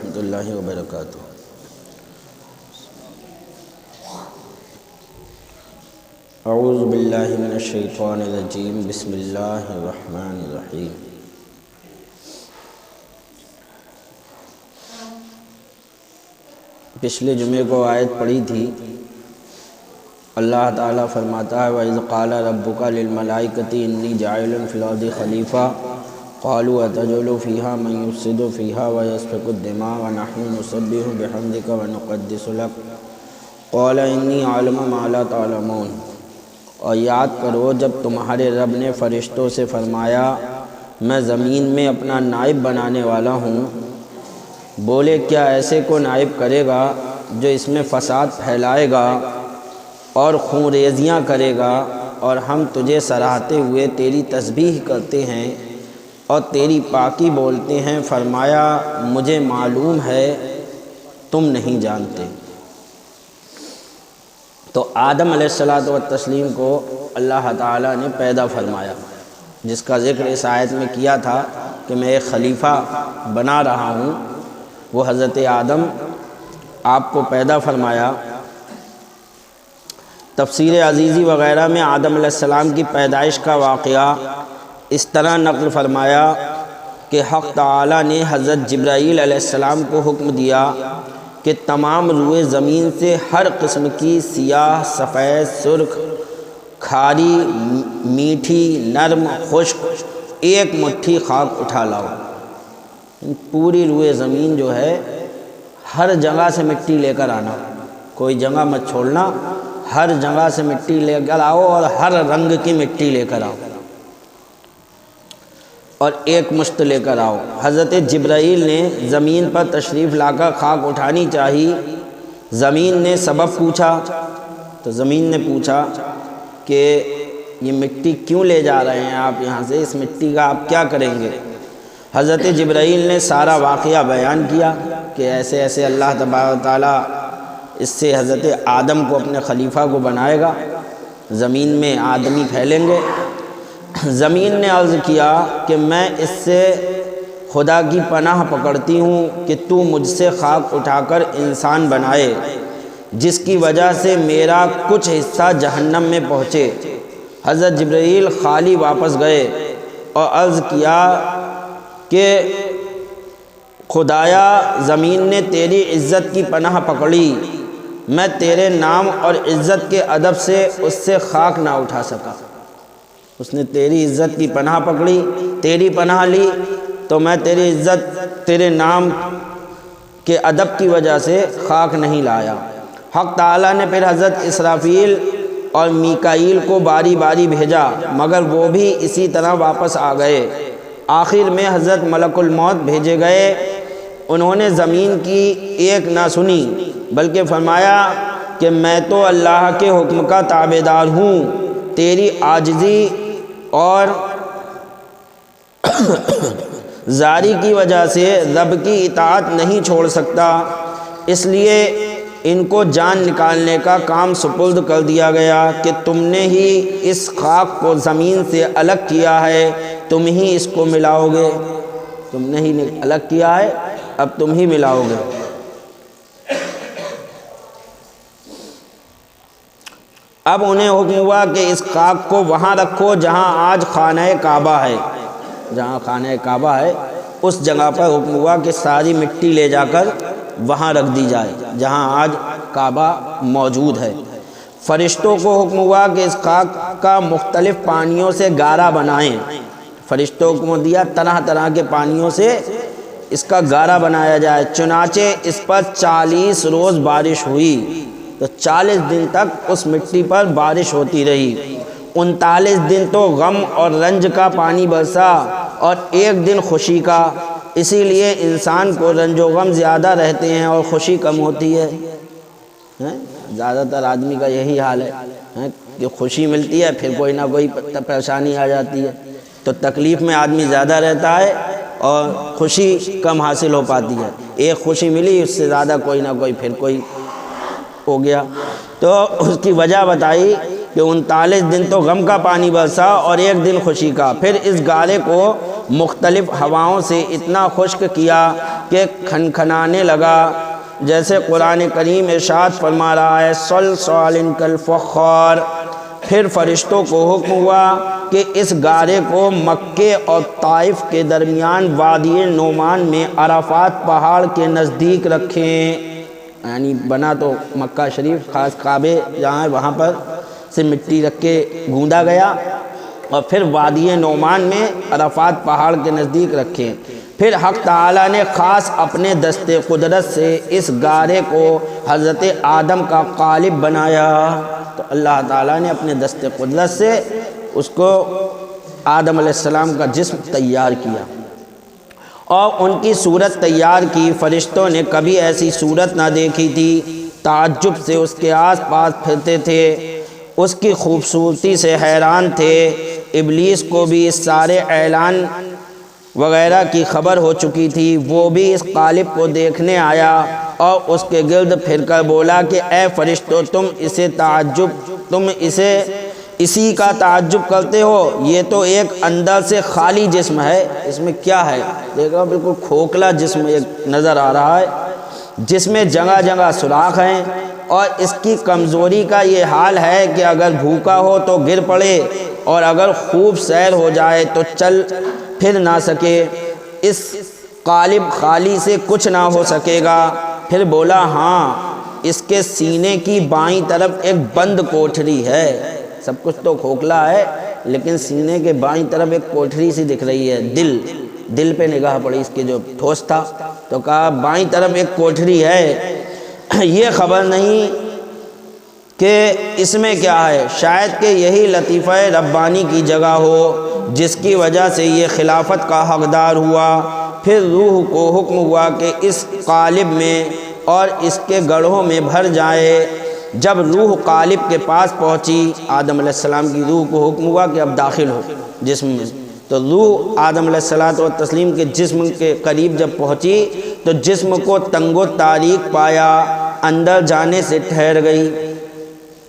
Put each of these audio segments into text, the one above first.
ورحمۃ اللہ وبرکاتہ۔ اعوذ باللہ من الشیطان الرجیم، بسم اللہ الرحمن الرحیم۔ پچھلے جمعے کو آیت پڑھی تھی، اللہ تعالیٰ فرماتا ہے وَإِذْ قَالَ رَبُّكَ لِلْمَلَائِكَةِ إِنِّي جَاعِلٌ فِي الْأَرْضِ خَلِيفَةً قَالُوا أَتَجْعَلُ فِيهَا مَن يُفْسِدُ فِيهَا وَيَسْفِكُ الدِّمَاءَ وَنَحْنُ نُسَبِّحُ بِحَمْدِكَ وَنُقَدِّسُ لَكَ قَالَ إِنِّي أَعْلَمُ مَا لَا تَعْلَمُونَ۔ اور یاد کرو جب تمہارے رب نے فرشتوں سے فرمایا میں زمین میں اپنا نائب بنانے والا ہوں، بولے کیا ایسے کو نائب کرے گا جو اس میں فساد پھیلائے گا اور خون ریزیاں کرے گا، اور ہم تجھے سراہتے ہوئے تیری تسبیح کرتے ہیں اور تیری پاکی بولتے ہیں۔ فرمایا مجھے معلوم ہے تم نہیں جانتے۔ تو آدم علیہ الصلاۃ والتسلیم کو اللہ تعالیٰ نے پیدا فرمایا، جس کا ذکر اس آیت میں کیا تھا کہ میں ایک خلیفہ بنا رہا ہوں۔ وہ حضرت آدم آپ کو پیدا فرمایا۔ تفسیر عزیزی وغیرہ میں آدم علیہ السلام کی پیدائش کا واقعہ اس طرح نقل فرمایا کہ حق تعالیٰ نے حضرت جبرائیل علیہ السلام کو حکم دیا کہ تمام روئے زمین سے ہر قسم کی سیاہ، سفید، سرخ، کھاری، میٹھی، نرم، خشک ایک مٹھی خاک اٹھا لاؤ۔ پوری روئے زمین جو ہے ہر جگہ سے مٹی لے کر آنا، کوئی جگہ مت چھوڑنا، ہر جگہ سے مٹی لے کر آؤ اور ہر رنگ کی مٹی لے کر آؤ اور ایک مشت لے کر آؤ۔ حضرت جبرائیل نے زمین پر تشریف لا کر خاک اٹھانی چاہی۔ زمین نے سبب پوچھا تو زمین نے پوچھا کہ یہ مٹی کیوں لے جا رہے ہیں آپ یہاں سے، اس مٹی کا آپ کیا کریں گے؟ حضرت جبرائیل نے سارا واقعہ بیان کیا کہ ایسے ایسے اللہ تبارک و تعالیٰ اس سے حضرت آدم کو اپنے خلیفہ کو بنائے گا، زمین میں آدمی پھیلیں گے۔ زمین نے عرض کیا کہ میں اس سے خدا کی پناہ پکڑتی ہوں کہ تو مجھ سے خاک اٹھا کر انسان بنائے جس کی وجہ سے میرا کچھ حصہ جہنم میں پہنچے۔ حضرت جبرائیل خالی واپس گئے اور عرض کیا کہ خدایا زمین نے تیری عزت کی پناہ پکڑی، میں تیرے نام اور عزت کے ادب سے اس سے خاک نہ اٹھا سکا۔ اس نے تیری عزت کی پناہ پکڑی، تیری پناہ لی، تو میں تیری عزت تیرے نام کے ادب کی وجہ سے خاک نہیں لایا۔ حق تعالیٰ نے پھر حضرت اسرافیل اور میکائیل کو باری باری بھیجا، مگر وہ بھی اسی طرح واپس آ گئے۔ آخر میں حضرت ملک الموت بھیجے گئے، انہوں نے زمین کی ایک نہ سنی بلکہ فرمایا کہ میں تو اللہ کے حکم کا تابعدار ہوں، تیری عاجزی اور زاری کی وجہ سے رب کی اطاعت نہیں چھوڑ سکتا، اس لیے ان کو جان نکالنے کا کام سپرد کر دیا گیا کہ تم نے ہی اس خاک کو زمین سے الگ کیا ہے، تم ہی اس کو ملاؤ گے، تم نے ہی الگ کیا ہے، اب تم ہی ملاؤ گے۔ اب انہیں حکم ہوا کہ اس خاک کو وہاں رکھو جہاں آج خانہ کعبہ ہے، جہاں خانہ کعبہ ہے اس جگہ پر حکم ہوا کہ ساری مٹی لے جا کر وہاں رکھ دی جائے جہاں آج کعبہ موجود ہے۔ فرشتوں کو حکم ہوا کہ اس خاک کا مختلف پانیوں سے گارا بنائیں۔ فرشتوں کو دیا طرح طرح کے پانیوں سے اس کا گارا بنایا جائے، چنانچہ اس پر 40 روز بارش ہوئی، تو 40 دن تک اس مٹی پر بارش ہوتی رہی۔ 39 دن تو غم اور رنج کا پانی برسا اور 1 دن خوشی کا، اسی لیے انسان کو رنج و غم زیادہ رہتے ہیں اور خوشی کم ہوتی ہے۔ زیادہ تر آدمی کا یہی حال ہے کہ خوشی ملتی ہے پھر کوئی نہ کوئی پریشانی آ جاتی ہے، تو تکلیف میں آدمی زیادہ رہتا ہے اور خوشی کم حاصل ہو پاتی ہے۔ ایک خوشی ملی اس سے زیادہ کوئی نہ کوئی پھر کوئی ہو گیا، تو اس کی وجہ بتائی کہ 39 دن تو غم کا پانی برسا اور 1 دن خوشی کا۔ پھر اس گارے کو مختلف ہواؤں سے اتنا خشک کیا کہ کھنکھنانے لگا، جیسے قرآن کریم ارشاد فرما رہا ہے صلصال کالفخار۔ پھر فرشتوں کو حکم ہوا کہ اس گارے کو مکے اور طائف کے درمیان وادی نعمان میں عرفات پہاڑ کے نزدیک رکھیں، یعنی بنا تو مکہ شریف خاص کعبے جہاں وہاں پر سے مٹی رکھ کے گوندا گیا، اور پھر وادی نعمان میں عرفات پہاڑ کے نزدیک رکھیں۔ پھر حق تعالیٰ نے خاص اپنے دست قدرت سے اس گارے کو حضرت آدم کا قالب بنایا، تو اللہ تعالیٰ نے اپنے دست قدرت سے اس کو آدم علیہ السلام کا جسم تیار کیا اور ان کی صورت تیار کی۔ فرشتوں نے کبھی ایسی صورت نہ دیکھی تھی، تعجب سے اس کے آس پاس پھرتے تھے، اس کی خوبصورتی سے حیران تھے۔ ابلیس کو بھی اس سارے اعلان وغیرہ کی خبر ہو چکی تھی، وہ بھی اس قالب کو دیکھنے آیا اور اس کے گرد پھر کر بولا کہ اے فرشتوں، تم اسی کا تعجب کرتے ہو؟ یہ تو ایک اندر سے خالی جسم ہے، اس میں کیا ہے؟ دیکھو بالکل کھوکھلا جسم ایک نظر آ رہا ہے، جس میں جگہ جگہ سوراخ ہیں، اور اس کی کمزوری کا یہ حال ہے کہ اگر بھوکا ہو تو گر پڑے، اور اگر خوب سیر ہو جائے تو چل پھر نہ سکے۔ اس قالب خالی سے کچھ نہ ہو سکے گا۔ پھر بولا ہاں، اس کے سینے کی بائیں طرف ایک بند کوٹھری ہے، سب کچھ تو کھوکھلا ہے لیکن سینے کے بائیں طرف ایک کوٹھری سی دکھ رہی ہے، دل پہ نگاہ پڑی اس کے جو ٹھوس تھا، تو کہا بائیں طرف ایک کوٹھری ہے، یہ خبر نہیں کہ اس میں کیا ہے، شاید کہ یہی لطیفہ ربانی کی جگہ ہو جس کی وجہ سے یہ خلافت کا حقدار ہوا۔ پھر روح کو حکم ہوا کہ اس قالب میں اور اس کے گڑھوں میں بھر جائے۔ جب روح قالب کے پاس پہنچی، آدم علیہ السلام کی روح کو حکم ہوا کہ اب داخل ہو جسم میں، تو روح آدم علیہ الصلوۃ والتسلیم کے جسم کے قریب جب پہنچی تو جسم کو تنگ و تاریک پایا، اندر جانے سے ٹھہر گئی،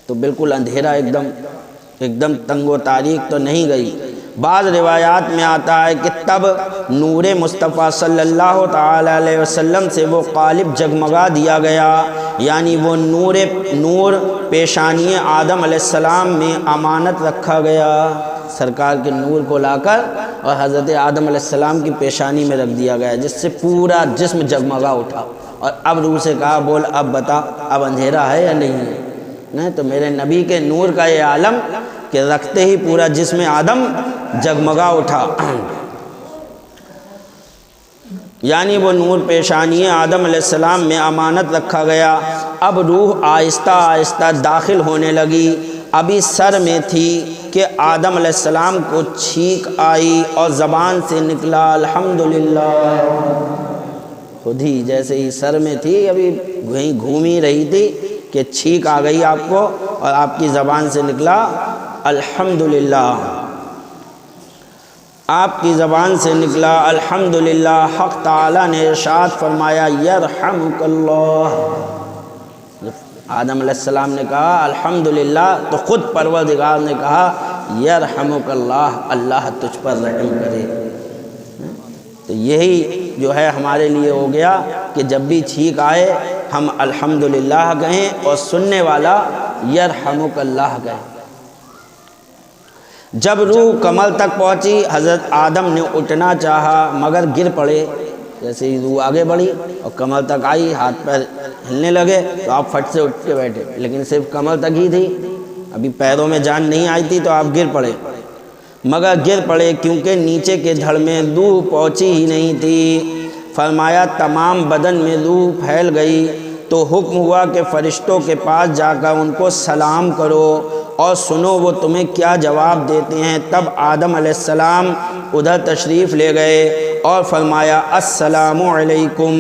تو بالکل اندھیرا، ایک دم تنگ و تاریک تو نہیں گئی۔ بعض روایات میں آتا ہے کہ تب نور مصطفیٰ صلی اللہ تعالی علیہ وسلم سے وہ قالب جگمگا دیا گیا، یعنی وہ نور پیشانی آدم علیہ السلام میں امانت رکھا گیا، سرکار کے نور کو لا کر اور حضرت آدم علیہ السلام کی پیشانی میں رکھ دیا گیا، جس سے پورا جسم جگمگا اٹھا۔ اور اب روح سے کہا بول اب بتا، اب اندھیرا ہے یا نہیں ہے؟ نہیں تو میرے نبی کے نور کا یہ عالم کہ رکھتے ہی پورا جسم آدم جگمگا اٹھا، یعنی وہ نور پیشانی آدم علیہ السلام میں امانت رکھا گیا۔ اب روح آہستہ آہستہ داخل ہونے لگی، ابھی سر میں تھی کہ آدم علیہ السلام کو چھینک آئی اور زبان سے نکلا الحمدللہ، خود ہی جیسے ہی سر میں تھی، ابھی وہیں گھوم ہی رہی تھی کہ چھینک آ گئی آپ کو اور آپ کی زبان سے نکلا الحمدللہ، آپ کی زبان سے نکلا الحمدللہ۔ حق تعالیٰ نے ارشاد فرمایا یرحمک اللہ، آدم علیہ السلام نے کہا الحمدللہ، تو خود پروردگار نے کہا یرحمک اللہ، اللہ تجھ پر رحم کرے۔ تو یہی جو ہے ہمارے لیے ہو گیا کہ جب بھی چھینک آئے ہم الحمدللہ کہیں اور سننے والا یرحمک اللہ کہیں۔ جب روح کمل تک پہنچی، حضرت آدم نے اٹھنا چاہا مگر گر پڑے، جیسے ہی روح آگے بڑھی اور کمل تک آئی، ہاتھ پیر ہلنے لگے تو آپ فٹ سے اٹھ کے بیٹھے، لیکن صرف کمل تک ہی تھی، ابھی پیروں میں جان نہیں آئی تھی، تو آپ گر پڑے، مگر گر پڑے کیونکہ نیچے کے دھڑ میں روح پہنچی ہی نہیں تھی۔ فرمایا تمام بدن میں روح پھیل گئی، تو حکم ہوا کہ فرشتوں کے پاس جا کر ان کو سلام کرو اور سنو وہ تمہیں کیا جواب دیتے ہیں۔ تب آدم علیہ السلام ادھر تشریف لے گئے اور فرمایا السلام علیکم،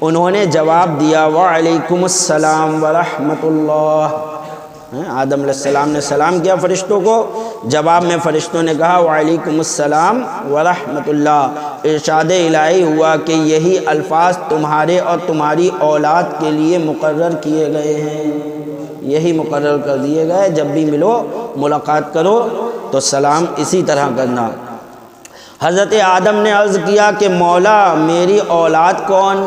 انہوں نے جواب دیا وعلیکم السلام ورحمۃ اللہ۔ آدم علیہ السلام نے سلام کیا فرشتوں کو، جواب میں فرشتوں نے کہا وعلیکم السلام ورحمۃ اللہ۔ ارشاد الہی ہوا کہ یہی الفاظ تمہارے اور تمہاری اولاد کے لیے مقرر کیے گئے ہیں، یہی مقرر کر دیے گئے، جب بھی ملو ملاقات کرو تو سلام اسی طرح کرنا۔ حضرت آدم نے عرض کیا کہ مولا میری اولاد کون؟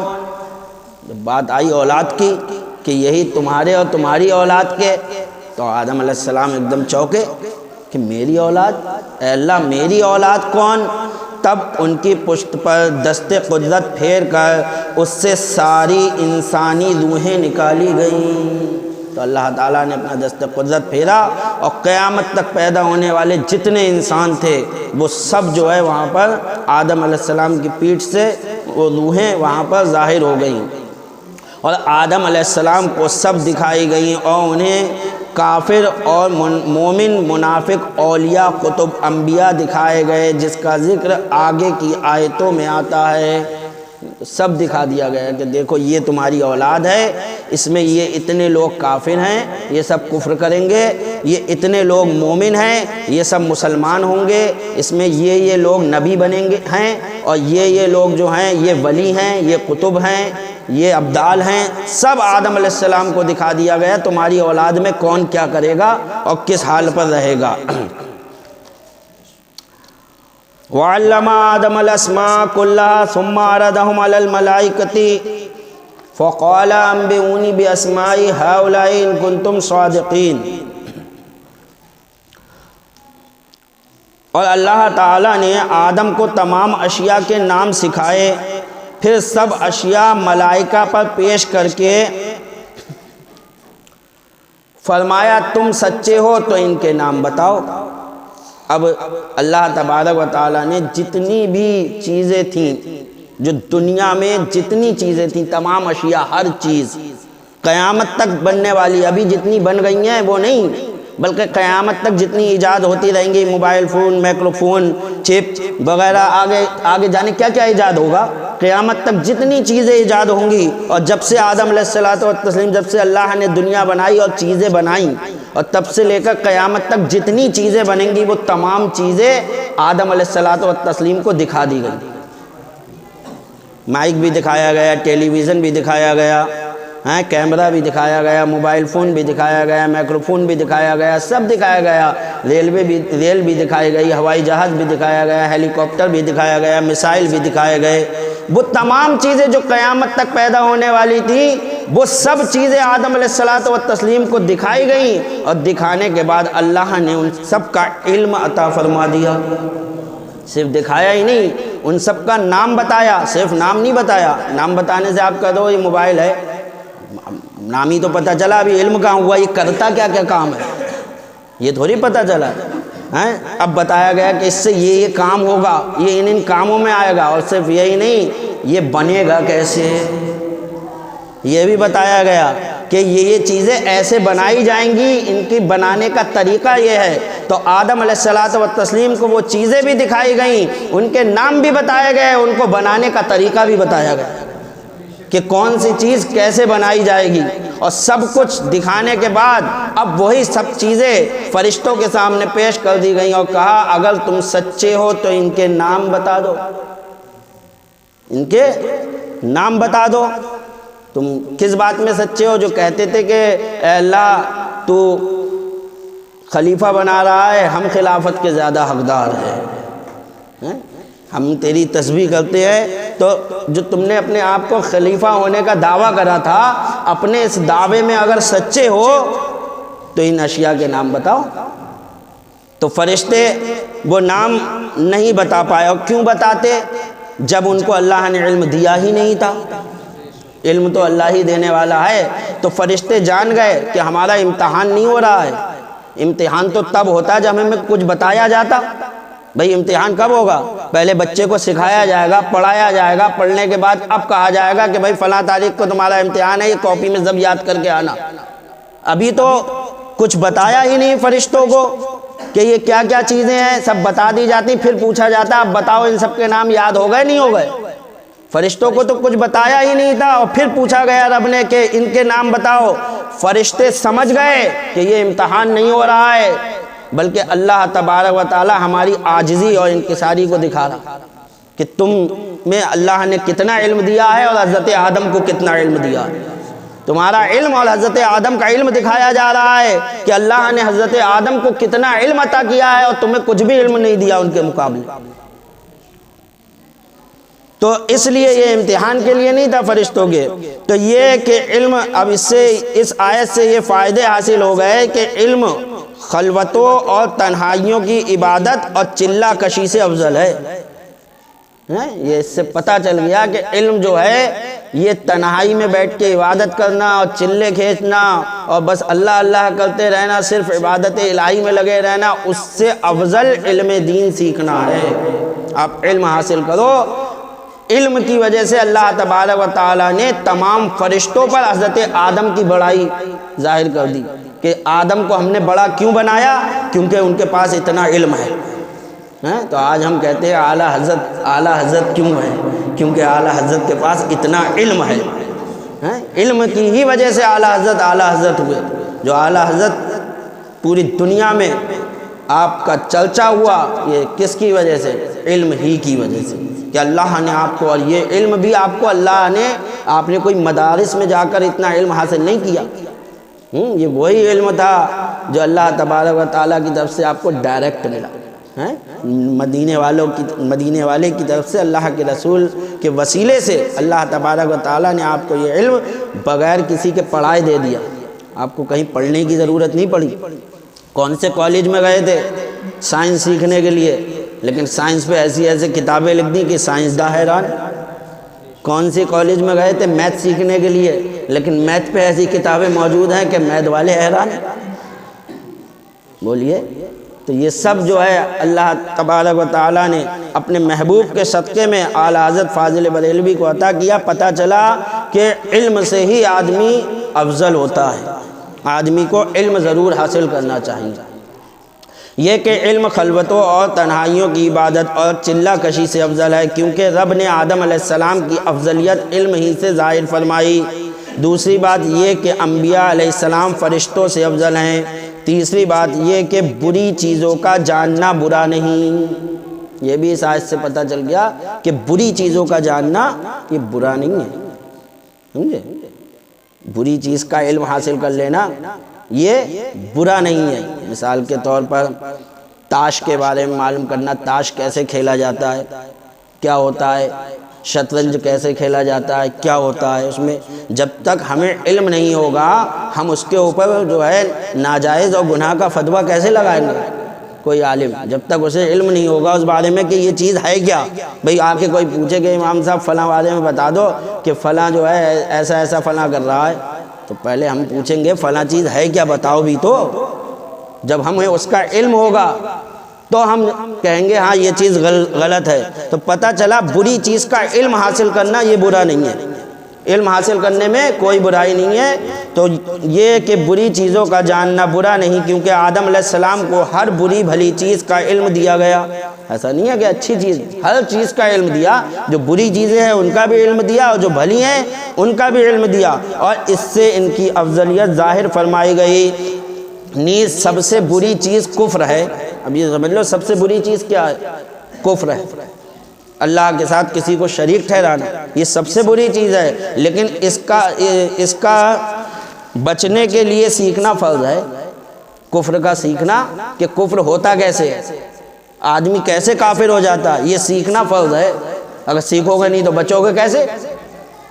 جب بات آئی اولاد کی کہ یہی تمہارے اور تمہاری اولاد کے، تو آدم علیہ السلام ایک دم چونکے کہ میری اولاد، اے اللہ میری اولاد کون؟ تب ان کی پشت پر دست قدرت پھیر کر اس سے ساری انسانی روحیں نکالی گئیں۔ تو اللہ تعالیٰ نے اپنا دست قدرت پھیرا اور قیامت تک پیدا ہونے والے جتنے انسان تھے وہ سب جو ہے وہاں پر آدم علیہ السلام کی پیٹھ سے وہ روحیں وہاں پر ظاہر ہو گئیں، اور آدم علیہ السلام کو سب دکھائی گئیں، اور انہیں کافر اور مومن منافق اولیاء کتب انبیاء دکھائے گئے، جس کا ذکر آگے کی آیتوں میں آتا ہے۔ سب دکھا دیا گیا کہ دیکھو یہ تمہاری اولاد ہے، اس میں یہ اتنے لوگ کافر ہیں، یہ سب کفر کریں گے، یہ اتنے لوگ مومن ہیں، یہ سب مسلمان ہوں گے، اس میں یہ لوگ نبی بنیں گے ہیں، اور یہ لوگ جو ہیں یہ ولی ہیں، یہ قطب ہیں، یہ ابدال ہیں۔ سب آدم علیہ السلام کو دکھا دیا گیا تمہاری اولاد میں کون کیا کرے گا اور کس حال پر رہے گا۔ وَعَلَّمَ آدَمَ الْأَسْمَاءَ كُلَّهَا ثُمَّ عَرَضَهُمْ عَلَى الْمَلَائِكَةِ فَقَالَ أَنبِئُونِي بِأَسْمَاءِ هَؤُلَاءِ إِن كُنتُمْ صَادِقِينَ۔ اور اللہ تعالیٰ نے آدم کو تمام اشیاء کے نام سکھائے، پھر سب اشیاء ملائکہ پر پیش کر کے فرمایا تم سچے ہو تو ان کے نام بتاؤ۔ اب اللہ تبارک و تعالیٰ نے جتنی بھی چیزیں تھیں، جو دنیا میں جتنی چیزیں تھیں، تمام اشیاء، ہر چیز قیامت تک بننے والی، ابھی جتنی بن گئی ہیں وہ نہیں، بلکہ قیامت تک جتنی ایجاد ہوتی رہیں گی، موبائل فون، مائکرو فون، چپ وغیرہ، آگے جانے کیا کیا ایجاد ہوگا، قیامت تک جتنی چیزیں ایجاد ہوں گی، اور جب سے آدم علیہ الصلوۃ والتسلیم، جب سے اللہ نے دنیا بنائی اور چیزیں بنائیں، اور تب سے لے کر قیامت تک جتنی چیزیں بنیں گی وہ تمام چیزیں آدم علیہ الصلوۃ والتسلیم کو دکھا دی گئی۔ مائک بھی دکھایا گیا، ٹیلی ویژن بھی دکھایا گیا، کیمرہ بھی دکھایا گیا، موبائل فون بھی دکھایا گیا، مائکرو فون بھی دکھایا گیا، سب دکھایا گیا، ریل بھی دکھائی گئی، ہوائی جہاز بھی دکھایا گیا، ہیلی کاپٹر بھی دکھایا گیا، میسائل بھی دکھائے گئے۔ وہ تمام چیزیں جو قیامت تک پیدا ہونے والی تھیں وہ سب چیزیں آدم علیہ الصلوۃ والتسلیم کو دکھائی گئیں، اور دکھانے کے بعد اللہ نے ان سب کا علم عطا فرما دیا۔ صرف دکھایا ہی نہیں، ان سب کا نام بتایا، صرف نام نہیں بتایا۔ نام بتانے سے آپ کہہ دو یہ موبائل ہے، نام ہی تو پتہ چلا، ابھی علم کہاں ہوا، یہ کرتا کیا کیا کام ہے یہ تھوڑی پتہ چلا۔ اب بتایا گیا کہ اس سے یہ کام ہوگا، یہ ان کاموں میں آئے گا، اور صرف یہی نہیں، یہ بنے گا کیسے، یہ بھی بتایا گیا کہ یہ چیزیں ایسے بنائی جائیں گی، ان کی بنانے کا طریقہ یہ ہے۔ تو آدم علیہ الصلوۃ والتسلیم کو وہ چیزیں بھی دکھائی گئیں، ان کے نام بھی بتائے گئے، ان کو بنانے کا طریقہ بھی بتایا گیا کہ کون سی چیز کیسے بنائی جائے گی، اور سب کچھ دکھانے کے بعد اب وہی سب چیزیں فرشتوں کے سامنے پیش کر دی گئیں، اور کہا اگر تم سچے ہو تو ان کے نام بتا دو، ان کے نام بتا دو۔ تم کس بات میں سچے ہو؟ جو کہتے تھے کہ اے اللہ تو خلیفہ بنا رہا ہے، ہم خلافت کے زیادہ حقدار ہیں، ہم تیری تسبیح کرتے ہیں، تو جو تم نے اپنے آپ کو خلیفہ ہونے کا دعویٰ کرا تھا، اپنے اس دعوے میں اگر سچے ہو تو ان اشیاء کے نام بتاؤ۔ تو فرشتے وہ نام نہیں بتا پائے، اور کیوں بتاتے جب ان کو اللہ نے علم دیا ہی نہیں تھا؟ علم تو اللہ ہی دینے والا ہے۔ تو فرشتے جان گئے کہ ہمارا امتحان نہیں ہو رہا ہے، امتحان تو تب ہوتا ہے جب ہمیں کچھ بتایا جاتا۔ بھئی امتحان کب ہوگا؟ پہلے بچے کو سکھایا جائے گا، پڑھایا جائے گا، پڑھنے کے بعد اب کہا جائے گا کہ بھئی فلاں تاریخ کو تمہارا امتحان ہے، یہ کاپی میں سب یاد کر کے آنا۔ ابھی تو کچھ بتایا ہی نہیں فرشتوں کو کہ یہ کیا کیا چیزیں ہیں، سب بتا دی جاتی، پھر پوچھا جاتا اب بتاؤ ان سب کے نام یاد ہو گئے نہیں ہو گئے؟ فرشتوں کو تو کچھ بتایا ہی نہیں تھا، اور پھر پوچھا گیا رب نے کہ ان کے نام بتاؤ۔ فرشتے سمجھ گئے کہ یہ امتحان نہیں ہو رہا ہے، بلکہ اللہ تبارک و تعالی ہماری عاجزی اور انکساری کو دکھا رہا کہ تم میں اللہ نے کتنا علم دیا ہے، اور حضرت آدم کو کتنا علم دیا ہے۔ تمہارا علم اور حضرت آدم کا علم دکھایا جا رہا ہے کہ اللہ نے حضرت آدم کو کتنا علم عطا کیا ہے، اور تمہیں کچھ بھی علم نہیں دیا ان کے مقابلے۔ تو اس لیے یہ امتحان کے لیے نہیں تھا فرشتوں کے. تو یہ کہ علم، اب اس آیت سے یہ فائدے حاصل ہو گئے کہ علم خلوتوں اور تنہائیوں کی عبادت اور چلہ کشی سے افضل ہے. یہ اس سے پتہ چل گیا کہ علم جو ہے یہ تنہائی میں بیٹھ کے عبادت کرنا اور چلے کھینچنا اور بس اللہ اللہ کرتے رہنا، صرف عبادت الہی میں لگے رہنا، اس سے افضل علم دین سیکھنا ہے. آپ علم حاصل کرو. علم کی وجہ سے اللہ تبارک و تعالیٰ نے تمام فرشتوں پر حضرت آدم کی بڑائی ظاہر کر دی کہ آدم کو ہم نے بڑا کیوں بنایا؟ کیونکہ ان کے پاس اتنا علم ہے. تو آج ہم کہتے ہیں اعلیٰ حضرت کیوں ہے؟ کیونکہ اعلیٰ حضرت کے پاس اتنا علم ہے. علم کی ہی وجہ سے اعلیٰ حضرت ہوئے. جو اعلیٰ حضرت پوری دنیا میں آپ کا چرچا ہوا، یہ کس کی وجہ سے؟ علم ہی کی وجہ سے. کہ اللہ نے آپ کو، اور یہ علم بھی آپ کو اللہ نے، آپ نے کوئی مدارس میں جا کر اتنا علم حاصل نہیں کیا. یہ وہی علم تھا جو اللہ تبارک و تعالیٰ کی طرف سے آپ کو ڈائریکٹ ملا. مدینے والے کی طرف سے اللہ کے رسول کے وسیلے سے اللہ تبارک و تعالیٰ نے آپ کو یہ علم بغیر کسی کے پڑھائے دے دیا. آپ کو کہیں پڑھنے کی ضرورت نہیں پڑی. کون سے کالج میں گئے تھے سائنس سیکھنے کے لیے، لیکن سائنس پہ ایسی کتابیں لکھ دی کہ سائنسداں حیران. کون سی کالج میں گئے تھے میتھ سیکھنے کے لیے، لیکن میتھ پہ ایسی کتابیں موجود ہیں کہ میتھ والے حیران. بولیے. تو یہ سب جو ہے اللہ تبارک و تعالیٰ نے اپنے محبوب کے صدقے میں اعلیٰ حضرت فاضل بریلوی کو عطا کیا. پتہ چلا کہ علم سے ہی آدمی افضل ہوتا ہے. آدمی کو علم ضرور حاصل کرنا چاہیے. یہ کہ علم خلوتوں اور تنہائیوں کی عبادت اور چلہ کشی سے افضل ہے، کیونکہ رب نے آدم علیہ السلام کی افضلیت علم ہی سے ظاہر فرمائی. دوسری بات یہ کہ انبیاء علیہ السلام فرشتوں سے افضل ہیں. تیسری بات یہ کہ بری چیزوں کا جاننا برا نہیں. یہ بھی اس آیت سے پتہ چل گیا کہ بری چیزوں کا جاننا یہ برا نہیں ہے. سمجھے؟ بری چیز کا علم حاصل کر لینا یہ برا نہیں ہے. مثال کے طور پر تاش کے بارے میں معلوم کرنا، تاش کیسے کھیلا جاتا ہے، کیا ہوتا ہے، شطرنج کیسے کھیلا جاتا ہے، کیا ہوتا ہے. اس میں جب تک ہمیں علم نہیں ہوگا ہم اس کے اوپر جو ہے ناجائز اور گناہ کا فتویٰ کیسے لگائیں گے؟ کوئی عالم جب تک اسے علم نہیں ہوگا اس بارے میں کہ یہ چیز ہے کیا. بھئی آ کے کوئی پوچھے کہ امام صاحب فلاں بارے میں بتا دو کہ فلاں جو ہے ایسا فلاں کر رہا ہے، تو پہلے ہم پوچھیں گے فلاں چیز ہے کیا، بتاؤ بھی تو. جب ہمیں اس کا علم ہوگا تو ہم کہیں گے ہاں یہ چیز غلط ہے. تو پتہ چلا بری چیز کا علم حاصل کرنا یہ برا نہیں ہے. علم حاصل کرنے میں کوئی برائی نہیں ہے. تو یہ کہ بری چیزوں کا جاننا برا نہیں، کیونکہ آدم علیہ السلام کو ہر بری بھلی چیز کا علم دیا گیا. ایسا نہیں ہے کہ اچھی چیز، ہر چیز کا علم دیا. جو بری چیزیں ہیں ان کا بھی علم دیا اور جو بھلی ہیں ان کا بھی علم دیا، اور اس سے ان کی افضلیت ظاہر فرمائی گئی. نیز سب سے بری چیز کفر ہے. اب یہ سمجھ لو سب سے بری چیز کیا ہے؟ کفر ہے. اللہ کے ساتھ کسی کو شریک ٹھہرانا یہ سب سے بری چیز ہے. لیکن اس کا بچنے کے لیے سیکھنا فرض ہے. کفر کا سیکھنا کہ کفر ہوتا کیسے ہے، آدمی کیسے کافر ہو جاتا ہے، یہ سیکھنا فرض ہے. اگر سیکھو گے نہیں تو بچو گے کیسے؟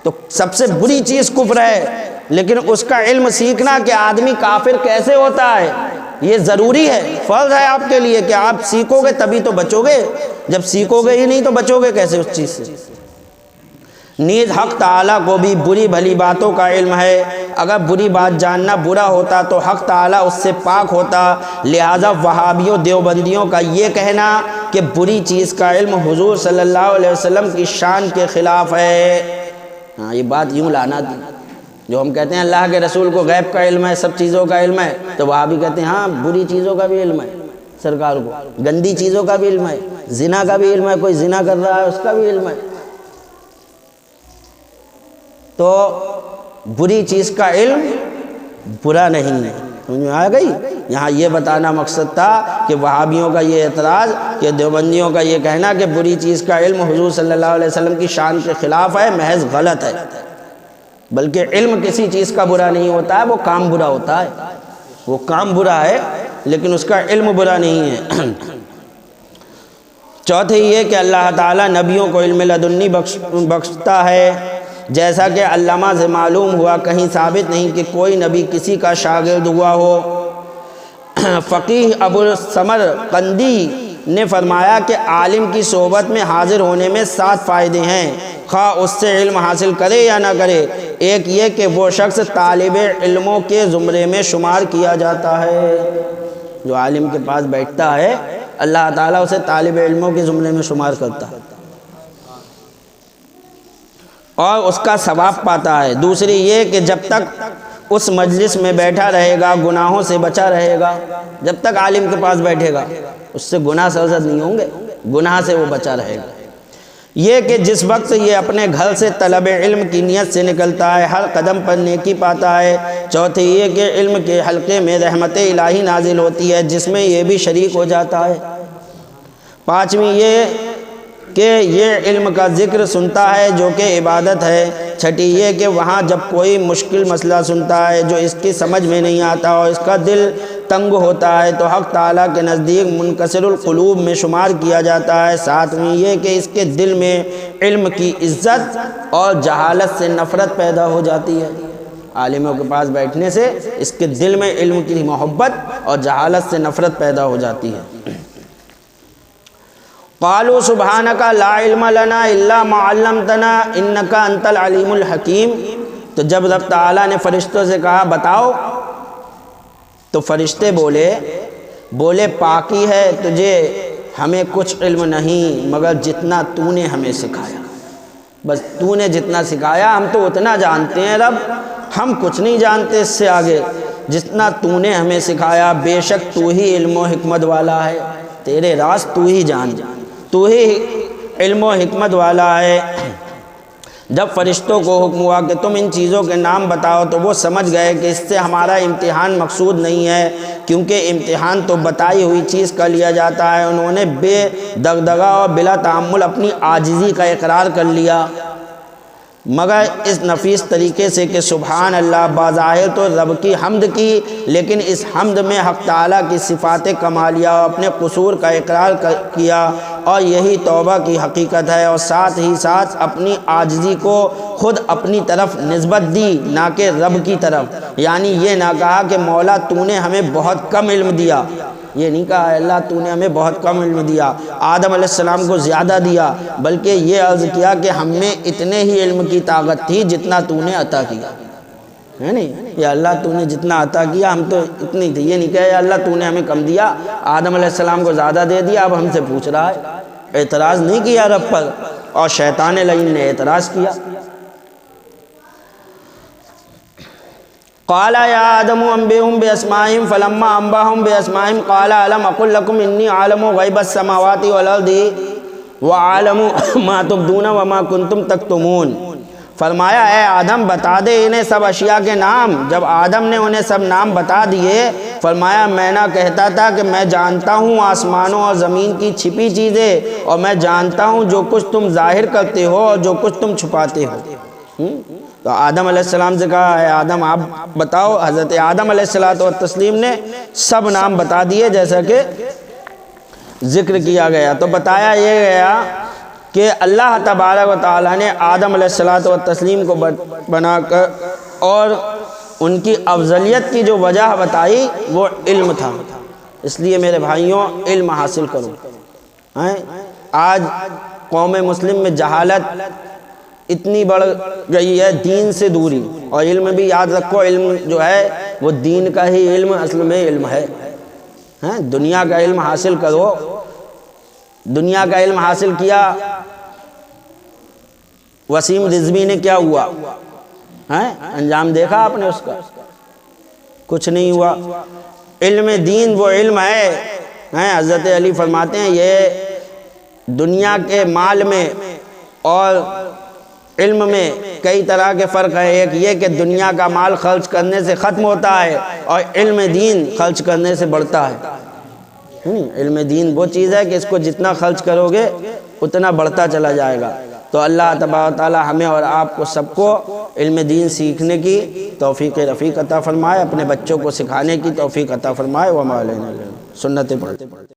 تو سب سے بری چیز کفر ہے، لیکن اس کا علم سیکھنا کہ آدمی کافر کیسے ہوتا ہے یہ ضروری ہے، فرض ہے آپ کے لیے کہ آپ سیکھو گے تبھی تو بچو گے. جب سیکھو گے ہی نہیں تو بچو گے کیسے اس چیز سے. نیز حق تعالیٰ کو بھی بری بھلی باتوں کا علم ہے. اگر بری بات جاننا برا ہوتا تو حق تعالیٰ اس سے پاک ہوتا. لہذا وہابیوں دیوبندیوں کا یہ کہنا کہ بری چیز کا علم حضور صلی اللہ علیہ وسلم کی شان کے خلاف ہے. ہاں یہ بات یوں لانا تھی. جو ہم کہتے ہیں اللہ کے رسول کو غیب کا علم ہے، سب چیزوں کا علم ہے، تو وہاں بھی کہتے ہیں ہاں بری چیزوں کا بھی علم ہے سرکار کو، گندی چیزوں کا بھی علم ہے، زنا کا بھی علم ہے، کوئی زنا کر رہا ہے اس کا بھی علم ہے. تو بری چیز کا علم برا نہیں ہے. سمجھ میں آ گئی؟ یہاں یہ بتانا مقصد تھا کہ وہابیوں کا یہ اعتراض کہ دیوبندیوں کا یہ کہنا کہ بری چیز کا علم حضور صلی اللہ علیہ وسلم کی شان کے خلاف ہے محض غلط ہے. بلکہ علم کسی چیز کا برا نہیں ہوتا ہے، وہ کام برا ہوتا ہے. وہ کام برا ہے لیکن اس کا علم برا نہیں ہے. چوتھے یہ کہ اللہ تعالیٰ نبیوں کو علم لدنی بخشتا ہے، جیسا کہ علامہ سے معلوم ہوا، کہیں ثابت نہیں کہ کوئی نبی کسی کا شاگرد ہوا ہو۔ فقیہ ابو الثمر قندی نے فرمایا کہ عالم کی صحبت میں حاضر ہونے میں 7 فائدے ہیں، خواہ اس سے علم حاصل کرے یا نہ کرے۔ ایک یہ کہ وہ شخص طالب علموں کے زمرے میں شمار کیا جاتا ہے، جو عالم کے پاس بیٹھتا ہے اللہ تعالیٰ اسے طالب علموں کے زمرے میں شمار کرتا ہے اور اس کا ثواب پاتا ہے۔ دوسری یہ کہ جب تک اس مجلس میں بیٹھا رہے گا گناہوں سے بچا رہے گا، جب تک عالم کے پاس بیٹھے گا اس سے گناہ سرزد نہیں ہوں گے، گناہ سے وہ بچا رہے گا۔ یہ کہ جس وقت یہ اپنے گھر سے طلب علم کی نیت سے نکلتا ہے ہر قدم پر نیکی پاتا ہے۔ چوتھے یہ کہ علم کے حلقے میں رحمت الہی نازل ہوتی ہے جس میں یہ بھی شریک ہو جاتا ہے۔ پانچویں یہ کہ یہ علم کا ذکر سنتا ہے جو کہ عبادت ہے۔ چھٹی یہ کہ وہاں جب کوئی مشکل مسئلہ سنتا ہے جو اس کی سمجھ میں نہیں آتا اور اس کا دل تنگ ہوتا ہے تو حق تعالیٰ کے نزدیک منکسر القلوب میں شمار کیا جاتا ہے۔ ساتویں یہ کہ اس کے دل میں علم کی عزت اور جہالت سے نفرت پیدا ہو جاتی ہے۔ عالموں کے پاس بیٹھنے سے اس کے دل میں علم کی محبت اور جہالت سے نفرت پیدا ہو جاتی ہے۔ قالوا سبحانک لا علم لنا الا ما علمتنا انک انت العلیم الحکیم۔ تو جب رب تعالیٰ نے فرشتوں سے کہا بتاؤ تو فرشتے بولے پاکی ہے تجھے، ہمیں کچھ علم نہیں مگر جتنا تو نے ہمیں سکھایا، بس تو نے جتنا سکھایا ہم تو اتنا جانتے ہیں رب، ہم کچھ نہیں جانتے اس سے آگے، جتنا تو نے ہمیں سکھایا۔ بے شک تو ہی علم و حکمت والا ہے، تیرے راز تو ہی جان، تو ہی علم و حکمت والا ہے۔ جب فرشتوں کو حکم ہوا کہ تم ان چیزوں کے نام بتاؤ تو وہ سمجھ گئے کہ اس سے ہمارا امتحان مقصود نہیں ہے، کیونکہ امتحان تو بتائی ہوئی چیز کا لیا جاتا ہے۔ انہوں نے بے دغدغہ اور بلا تعمل اپنی عاجزی کا اقرار کر لیا، مگر اس نفیس طریقے سے کہ سبحان اللہ، بظاہر تو رب کی حمد کی، لیکن اس حمد میں حق تعالیٰ کی صفات کمالیہ اور اپنے قصور کا اقرار کیا، اور یہی توبہ کی حقیقت ہے۔ اور ساتھ ہی ساتھ اپنی عاجزی کو خود اپنی طرف نسبت دی، نہ کہ رب کی طرف، یعنی یہ نہ کہا کہ مولا تو نے ہمیں بہت کم علم دیا، یہ نہیں کہا اللہ تو نے ہمیں بہت کم علم دیا، آدم علیہ السلام کو زیادہ دیا، بلکہ یہ عرض کیا کہ ہم میں اتنے ہی علم کی طاقت تھی جتنا تو نے عطا کیا ہے نہیں، یا اللہ تو نے جتنا عطا کیا ہم تو اتنی تھی، یہ نہیں کہا یا اللہ تو نے ہمیں کم دیا، آدم علیہ السلام کو زیادہ دے دیا اب ہم سے پوچھ رہا ہے۔ اعتراض نہیں کیا رب پر، اور شیطان لعین نے اعتراض کیا۔ قال یا آدم انبئهم باسمائهم فلما انبأهم باسمائهم قال الم اقل لكم انی عالم غیب السماوات والارض وعالم ما تبدون وما کنتم تکتمون۔ فرمایا اے آدم بتا دے انہیں سب اشیاء کے نام۔ جب آدم نے انہیں سب نام بتا دیے فرمایا میں نہ کہتا تھا کہ میں جانتا ہوں آسمانوں اور زمین کی چھپی چیزیں، اور میں جانتا ہوں جو کچھ تم ظاہر کرتے ہو اور جو کچھ تم چھپاتے ہو۔ تو آدم علیہ السلام سے کہا اے آدم آپ بتاؤ، حضرت آدم علیہ السلام نے سب نام بتا دیے جیسا کہ ذکر کیا گیا۔ تو بتایا یہ گیا کہ اللہ تبارک و تعالیٰ نے آدم علیہ السلام کو بنا کر اور ان کی افضلیت کی جو وجہ بتائی وہ علم تھا، اس لیے میرے بھائیوں علم حاصل کرو۔ آج قوم مسلم میں جہالت اتنی بڑھ گئی ہے، دین سے دوری، اور علم بھی یاد رکھو علم جو ہے وہ دین کا ہی علم اصل میں علم ہے۔ دنیا کا علم حاصل کرو، دنیا کا علم حاصل کیا، وسیم رضوی نے کیا ہوا انجام دیکھا آپ نے اس کا؟ کچھ نہیں ہوا۔ علم دین وہ علم ہے، حضرت علی فرماتے ہیں یہ دنیا کے مال میں اور علم میں کئی طرح کے فرق ہے۔ ایک یہ کہ دنیا کا مال خرچ کرنے سے ختم ہوتا ہے اور علم دین خرچ کرنے سے بڑھتا ہے۔ علم دین وہ چیز ہے کہ اس کو جتنا خرچ کرو گے اتنا بڑھتا چلا جائے گا۔ تو اللہ تبارک و تعالی ہمیں اور آپ کو سب کو علم دین سیکھنے کی توفیق رفیق عطا فرمائے، اپنے بچوں کو سکھانے کی توفیق عطا فرمائے۔ وما علینا سنت پڑھتے